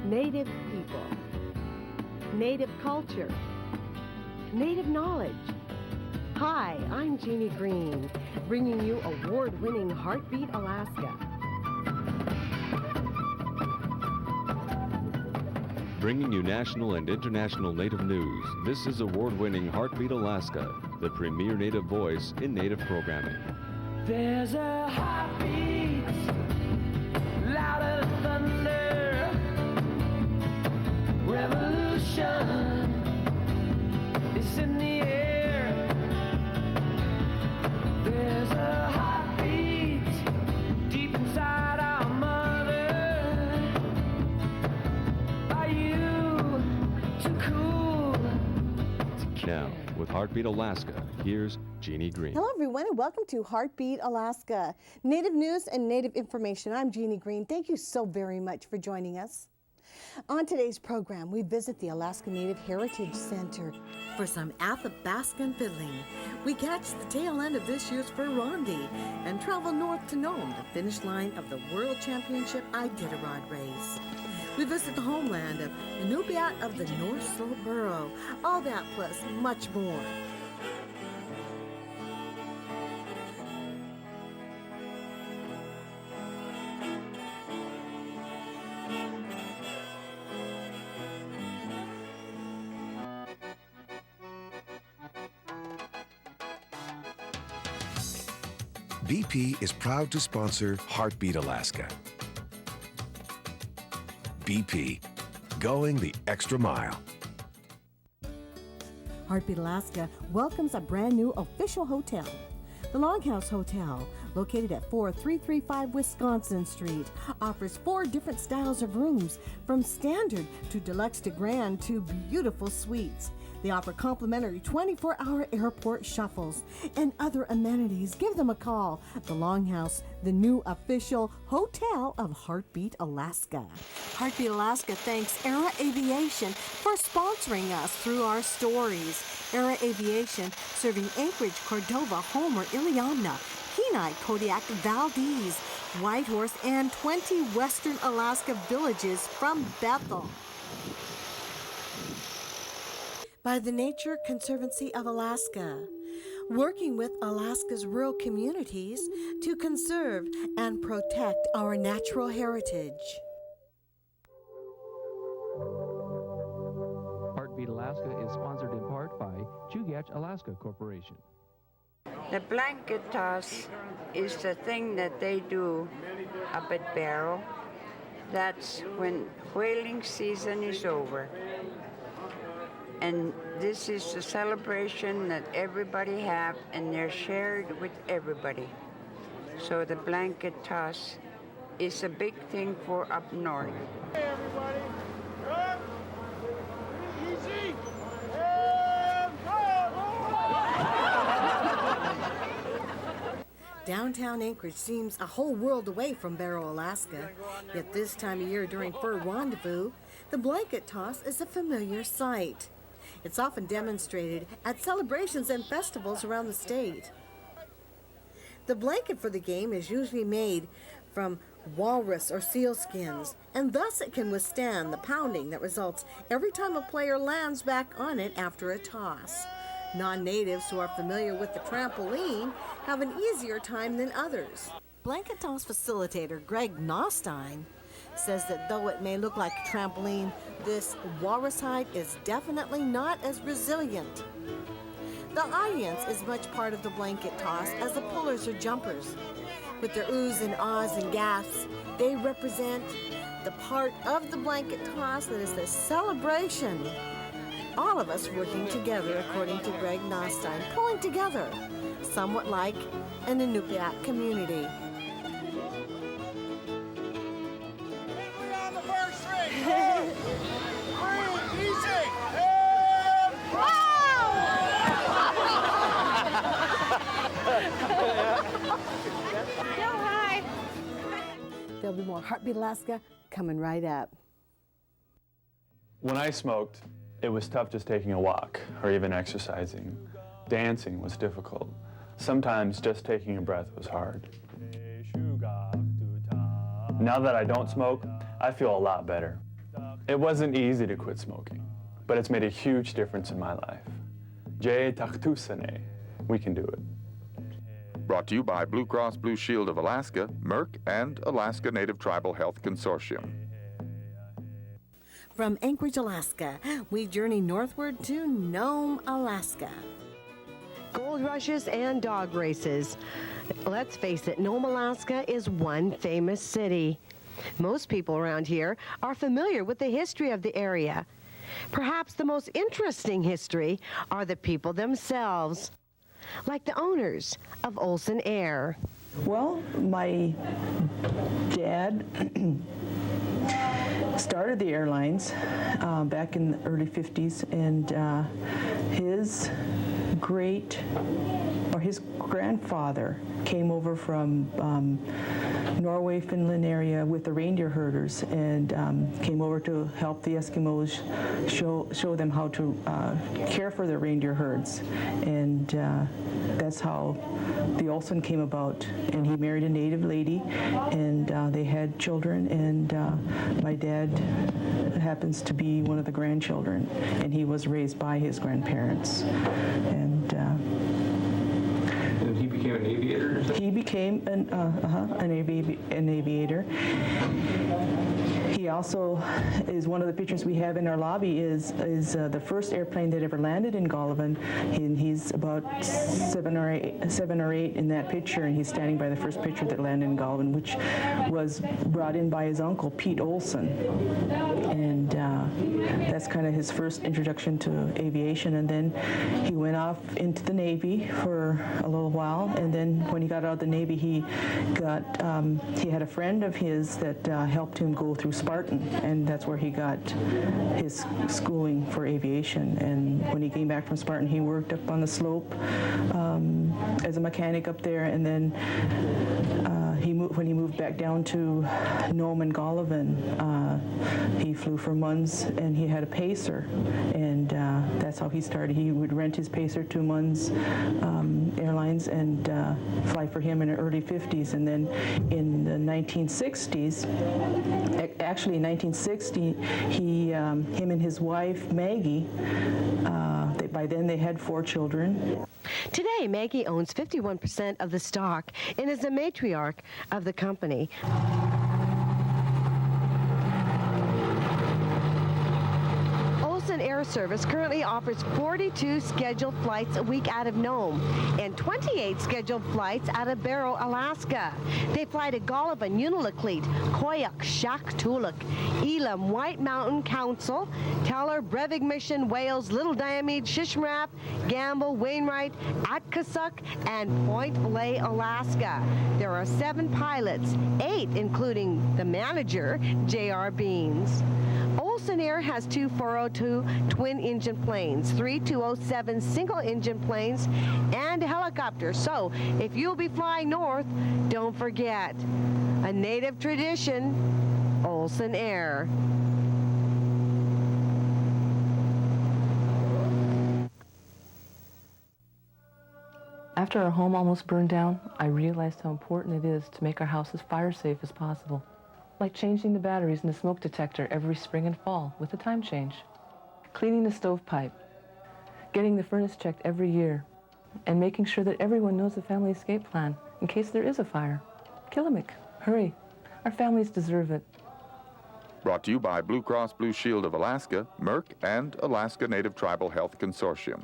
Native people, Native culture, Native knowledge. Hi, I'm Jeannie Green, bringing you award-winning Heartbeat Alaska. Bringing you national and international Native news, this is award-winning Heartbeat Alaska, the premier Native voice in Native programming. There's a heartbeat, louder than thunder, revolution is in the air. There's a heartbeat deep inside our mother. Are you too cool to Now, with Heartbeat Alaska, here's Jeannie Green. Hello everyone and welcome to Heartbeat Alaska. Native news and Native information. I'm Jeannie Green. Thank you so very much for joining us. On today's program, we visit the Alaska Native Heritage Center. For some Athabascan fiddling, we catch the tail end of this year's Fur Rondy and travel north to Nome, the finish line of the World Championship Iditarod race. We visit the homeland of Inupiat of the North Slope Borough. All that plus much more. BP is proud to sponsor Heartbeat Alaska. BP, going the extra mile. Heartbeat Alaska welcomes a brand new official hotel. The Longhouse Hotel, located at 4335 Wisconsin Street, offers 4 different styles of rooms, from standard to deluxe to grand to beautiful suites. They offer complimentary 24-hour airport shuffles and other amenities. Give them a call. The Longhouse, the new official hotel of Heartbeat Alaska. Heartbeat Alaska thanks Era Aviation for sponsoring us through our stories. Era Aviation, serving Anchorage, Cordova, Homer, Iliamna, Kenai, Kodiak, Valdez, Whitehorse, and 20 Western Alaska villages from Bethel. By the Nature Conservancy of Alaska, working with Alaska's rural communities to conserve and protect our natural heritage. Heartbeat Alaska is sponsored in part by Chugach Alaska Corporation. The blanket toss is the thing that they do up at Barrow. That's when whaling season is over. And this is the celebration that everybody have, and they're shared with everybody. So the blanket toss is a big thing for up north. Hey everybody, up, easy, and go! Downtown Anchorage seems a whole world away from Barrow, Alaska. Yet this time of year during Fur Rendezvous, the blanket toss is a familiar sight. It's often demonstrated at celebrations and festivals around the state. The blanket for the game is usually made from walrus or seal skins, and thus it can withstand the pounding that results every time a player lands back on it after a toss. Non-natives who are familiar with the trampoline have an easier time than others. Blanket toss facilitator Greg Nostine says that though it may look like a trampoline, this walrus hide is definitely not as resilient. The audience is much part of the blanket toss as the pullers or jumpers. With their oohs and ahs and gasps, they represent the part of the blanket toss that is the celebration. All of us working together, according to Greg Nostine, pulling together, somewhat like an Inupiat community. There'll be more Heartbeat Alaska coming right up. When I smoked, it was tough just taking a walk or even exercising. Dancing was difficult. Sometimes just taking a breath was hard. Now that I don't smoke, I feel a lot better. It wasn't easy to quit smoking, but it's made a huge difference in my life. Je Taktusane, we can do it. Brought to you by Blue Cross Blue Shield of Alaska, Merck, and Alaska Native Tribal Health Consortium. From Anchorage, Alaska, we journey northward to Nome, Alaska. Gold rushes and dog races. Let's face it, Nome, Alaska is one famous city. Most people around here are familiar with the history of the area. Perhaps the most interesting history are the people themselves, like the owners of Olson Air. Well, my dad started the airlines back in the early 50s, and his grandfather came over from Norway, Finland area with the reindeer herders, and came over to help the Eskimos show them how to care for their reindeer herds. And that's how the Olson came about. And he married a native lady, and they had children, and my dad happens to be one of the grandchildren, and he was raised by his grandparents. And he became an aviator? He became an aviator. He also is one of the pictures we have in our lobby is the first airplane that ever landed in Golovin, and he's about seven or eight in that picture, and he's standing by the first picture that landed in Golovin, which was brought in by his uncle, Pete Olson. And that's kind of his first introduction to aviation, and then he went off into the Navy for a little while, and then when he got out of the Navy, he had a friend of his that helped him go through Spartan, and that's where he got his schooling for aviation. And when he came back from Spartan, he worked up on the slope as a mechanic up there, and then when he moved back down to Nome and Golovin, he flew for Munns, and he had a Pacer, and that's how he started. He would rent his Pacer to Munns Airlines and fly for him in the early 50s, and then in the 1960s, actually in 1960, him and his wife Maggie, by then they had 4 children. Today, Maggie owns 51% of the stock and is the matriarch of the company. Olson Air Service currently offers 42 scheduled flights a week out of Nome and 28 scheduled flights out of Barrow, Alaska. They fly to Golovin, Unalakleet, Koyuk, Shaktuluk, Elam, White Mountain Council, Teller, Brevig Mission, Wales, Little Diomede, Shishmarap, Gamble, Wainwright, Atkasuk, and Point Lay, Alaska. There are 7 pilots, 8 including the manager, J.R. Beans. Olson Air has 2 402 twin-engine planes, 3 207 single-engine planes, and a helicopter. So, if you'll be flying north, don't forget, a native tradition, Olson Air. After our home almost burned down, I realized how important it is to make our house as fire safe as possible. Like changing the batteries in the smoke detector every spring and fall with a time change, cleaning the stovepipe, getting the furnace checked every year, and making sure that everyone knows the family escape plan in case there is a fire. Killimik, hurry. Our families deserve it. Brought to you by Blue Cross Blue Shield of Alaska, Merck, and Alaska Native Tribal Health Consortium.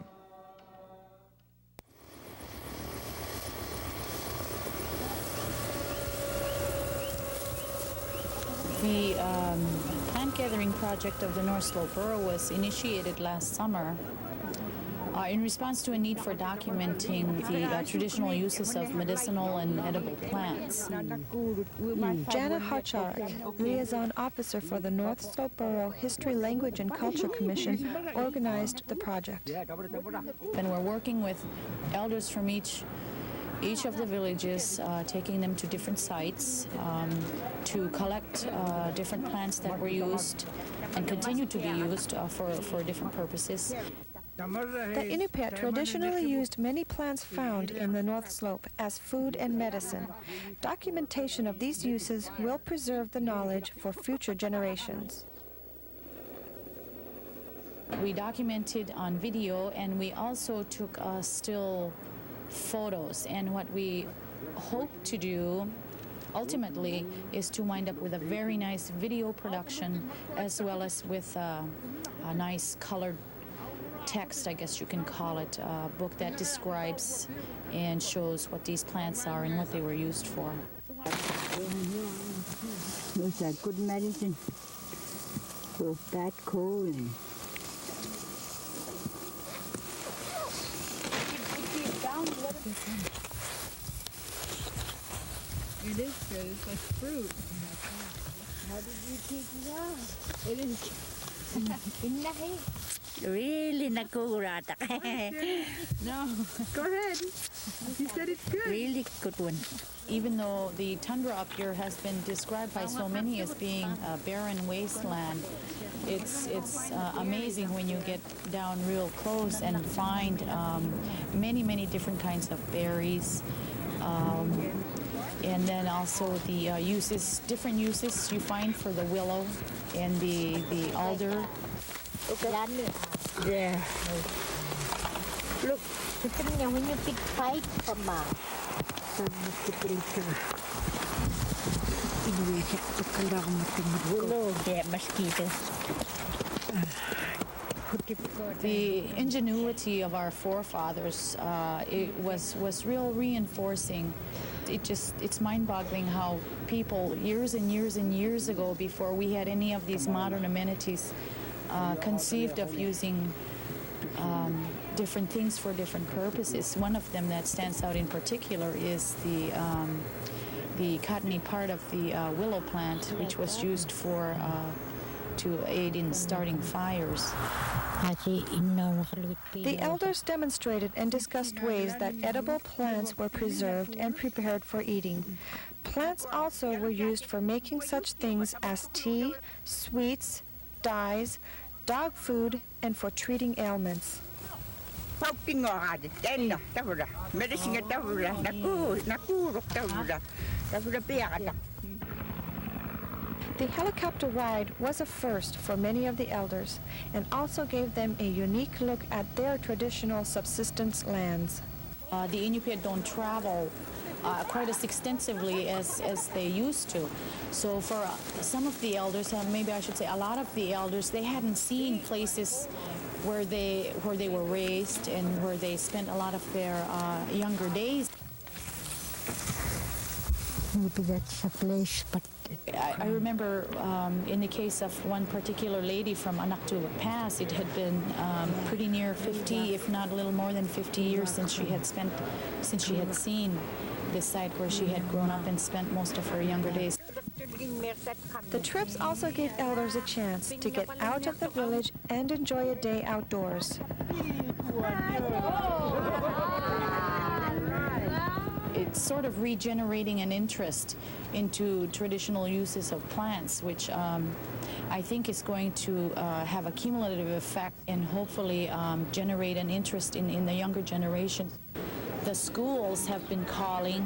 The plant gathering project of the North Slope Borough was initiated last summer in response to a need for documenting the traditional uses of medicinal and edible plants. Jana Hartscharek, Liaison Officer for the North Slope Borough History, Language, and Culture Commission, organized the project. And we're working with elders from each of the villages, taking them to different sites to collect different plants that were used and continue to be used for different purposes. The Inupiat traditionally used many plants found in the North Slope as food and medicine. Documentation of these uses will preserve the knowledge for future generations. We documented on video, and we also took still photos. And what we hope to do ultimately is to wind up with a very nice video production, as well as with a nice colored text, I guess you can call it, a book that describes and shows what these plants are and what they were used for. Those are good medicine for bad cold. It is good. It's like fruit. How did you take it out? It is. Really nakurata. No. Go ahead. You said it's good. Really good one. Even though the tundra up here has been described by so many as being a barren wasteland, it's amazing when you get down real close and find many different kinds of berries. And then also the different uses you find for the willow and the alder. Yeah. Look, when you pick fight from mosquito. The ingenuity of our forefathers, it was real reinforcing. It's mind-boggling how people years and years ago, before we had any of these modern amenities, conceived of using different things for different purposes. One of them that stands out in particular is the cottony part of the willow plant, which was used for to aid in starting fires. The elders demonstrated and discussed ways that edible plants were preserved and prepared for eating. Plants also were used for making such things as tea, sweets, dyes, dog food, and for treating ailments. The helicopter ride was a first for many of the elders and also gave them a unique look at their traditional subsistence lands. The Inupiat don't travel quite as extensively as they used to. So for some of the elders, maybe I should say a lot of the elders, they hadn't seen places where they were raised and where they spent a lot of their younger days. Maybe that's a place, but I remember in the case of one particular lady from Anaktuluk Pass, it had been pretty near 50, if not a little more than 50 years since she had seen this site where she had grown up and spent most of her younger days. The trips also gave elders a chance to get out of the village and enjoy a day outdoors. It's sort of regenerating an interest into traditional uses of plants, which I think is going to have a cumulative effect and hopefully generate an interest in the younger generation. The schools have been calling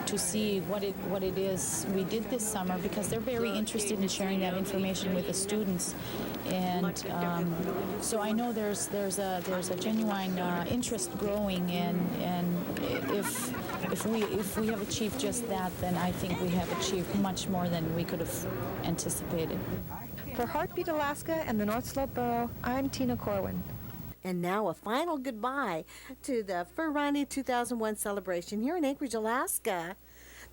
to see what it is we did this summer, because they're very interested in sharing that information with the students, and so I know there's a genuine interest growing, and if we have achieved just that, then I think we have achieved much more than we could have anticipated. For Heartbeat Alaska and the North Slope Borough, I'm Tina Corwin. And now a final goodbye to the Fur Rondy 2001 celebration here in Anchorage, Alaska.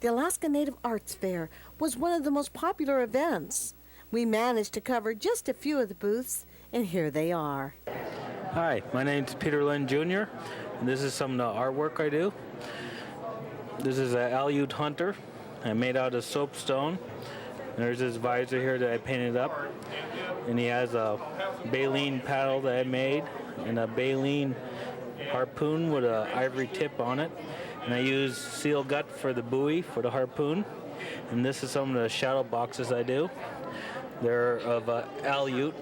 The Alaska Native Arts Fair was one of the most popular events. We managed to cover just a few of the booths, and here they are. Hi, my name's Peter Lynn Jr., and this is some of the artwork I do. This is an Aleut hunter I made out of soapstone. There's his visor here that I painted up, and he has a baleen paddle that I made and a baleen harpoon with an ivory tip on it, and I use seal gut for the buoy for the harpoon. And this is some of the shadow boxes I do. They're of Aleut.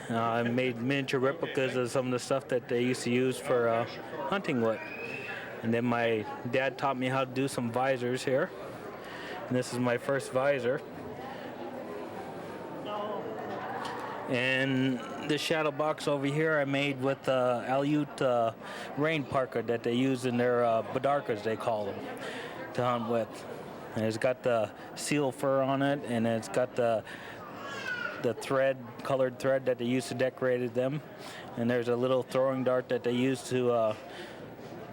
I made miniature replicas of some of the stuff that they used to use for hunting with. And then my dad taught me how to do some visors here. And this is my first visor. And this shadow box over here I made with Aleut rain parka that they use in their badarkas, they call them, to hunt with. And it's got the seal fur on it, and it's got the thread, colored thread that they use to decorate them. And there's a little throwing dart that they use to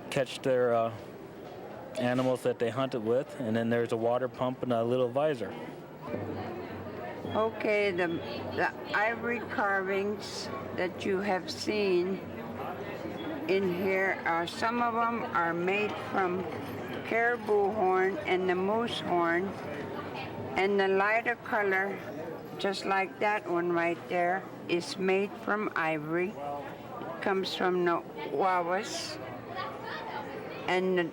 catch their animals that they hunted with. And then there's a water pump and a little visor. Okay, the ivory carvings that you have seen in here are, some of them are made from caribou horn and the moose horn, and the lighter color, just like that one right there, is made from ivory. It comes from the Wawas, and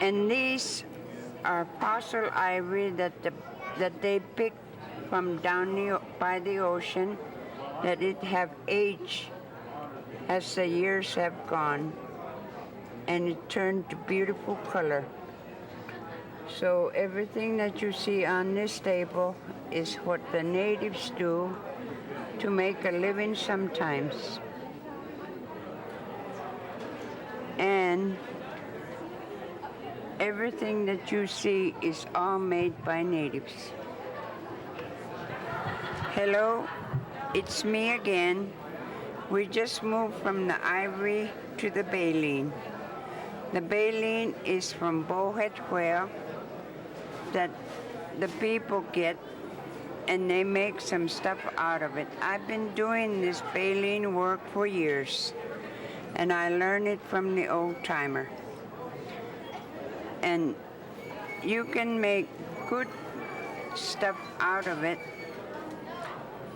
these are fossil ivory that they picked from down by the ocean, that it have aged as the years have gone, and it turned to beautiful color. So everything that you see on this table is what the natives do to make a living sometimes. And everything that you see is all made by natives. Hello, it's me again. We just moved from the ivory to the baleen. The baleen is from bowhead whale that the people get, and they make some stuff out of it. I've been doing this baleen work for years, and I learned it from the old timer. And you can make good stuff out of it.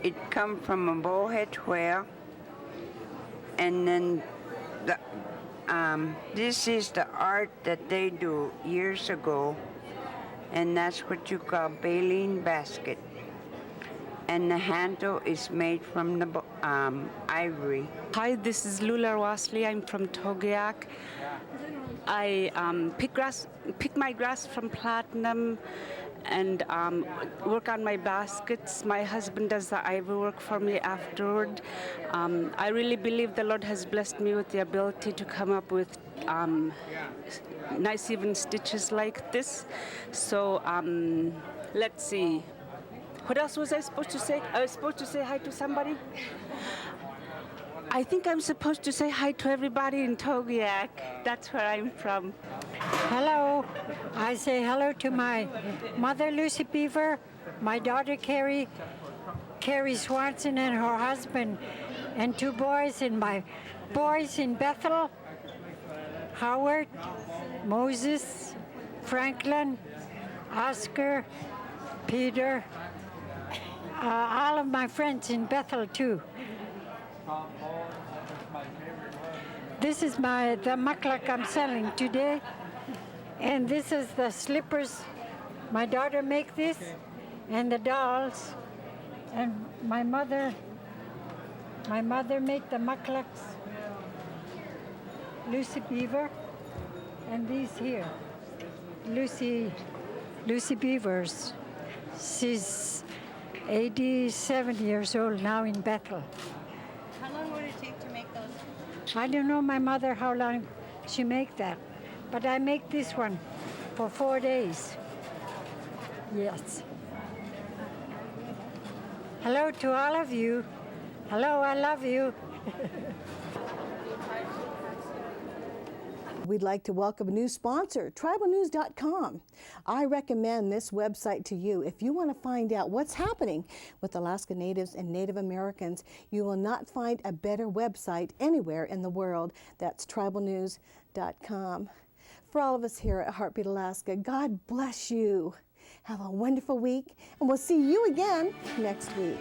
It comes from a bowhead whale, and then this is the art that they do years ago, and that's what you call baleen basket. And the handle is made from the ivory. Hi, this is Lula Wasley. I'm from Togiak. I pick my grass from Platinum and work on my baskets. My husband does the ivory work for me afterward. I really believe the Lord has blessed me with the ability to come up with nice even stitches like this. So let's see. What else was I supposed to say? I was supposed to say hi to somebody? I think I'm supposed to say hi to everybody in Togiak. That's where I'm from. Hello. I say hello to my mother, Lucy Beaver, my daughter, Carrie Swanson, and her husband, and two boys, and my boys in Bethel, Howard, Moses, Franklin, Oscar, Peter, all of my friends in Bethel, too. This is the maklak I'm selling today, and this is the slippers. My daughter make this, and the dolls, and my mother make the maklaks. Lucy Beaver, and these here, Lucy Beavers. She's 87 years old now in Bethel. How long would it take to make those? I don't know my mother how long she make that, but I make this one for 4 days. Yes. Hello to all of you. Hello, I love you. We'd like to welcome a new sponsor, tribalnews.com. I recommend this website to you. If you want to find out what's happening with Alaska Natives and Native Americans, you will not find a better website anywhere in the world. That's tribalnews.com. For all of us here at Heartbeat Alaska, God bless you. Have a wonderful week, and we'll see you again next week.